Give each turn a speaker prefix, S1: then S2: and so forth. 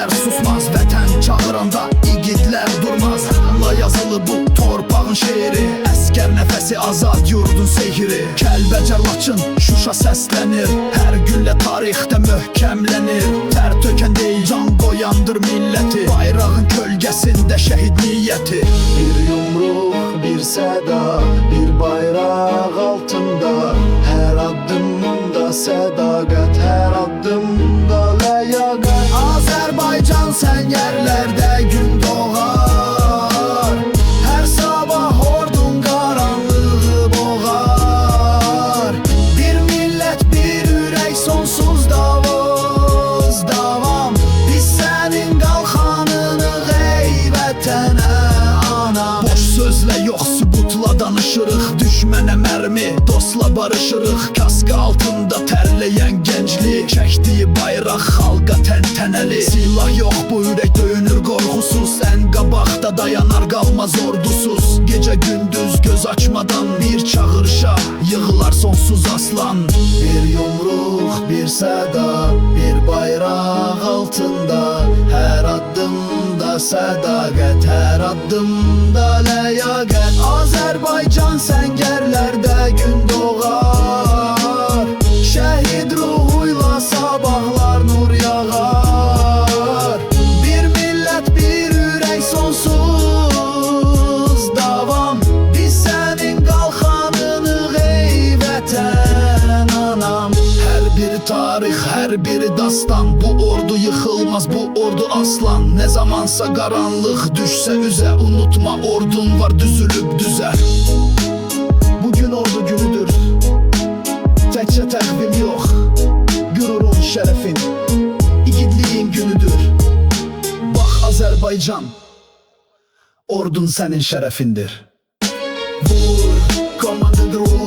S1: Şəhidlər susmaz, vətən çağıranda igidlər durmaz. La yazılı bu torpağın şeiri, əskər nəfəsi azad yurdun seyri. Kəlbəcər, Laçın, Şuşa səslənir, hər güllə tarixdə möhkəmlənir. Tər tökən deyil, can qoyandır milləti, bayrağın kölgəsində şəhid niyyəti.
S2: Bir yumruq, bir səda, bir bayraq altında, hər addımda sədaqət, hər addımda ləyaqət.
S1: Azərbaycan səngərlərdə gün doğar, hər sabah ordun qaranlığı boğar. Bir millət, bir ürək, sonsuz davuz davam. Biz sənin qalxanınıq ey vətənə anam. Boş sözlə yox, sübutla danışırıq, düşmənə mərmi, dostla barışırıq. Kaska altında tərləyən gənclik, çəkdiyi bayraq xalqa təntənəli. Silah yox, bu ürək döyünür qorxusuz, ən qabaqda dayanar qalmaz ordusuz. Gecə gündüz göz açmadan bir çağırışa yığılar sonsuz aslan.
S2: Bir yumruq, bir səda, bir bayraq altında, hər addımda sədaqət, hər addımda ləyaqət.
S1: Azərbaycan səngərlərdə gün doğar, şəhid ruhuyla sabahlar nur yağar. Bir millət, bir ürək, sonsuz davam. Biz sənin qalxanınıq ey vətən anam. Hər bir tarix, hər bir dastan, bu ordu yıxılmaz, bu ordu aslan. Nə zamansa qaranlıq düşsə üzə, unutma ordun var düzülüb düzə. Bugün ordu günüdür, təkcə təqvim yox, qürurun, şərəfin, igidliyin günüdür. Bax Azərbaycan, ordun sənin şərəfindir. Vur, komandır ruh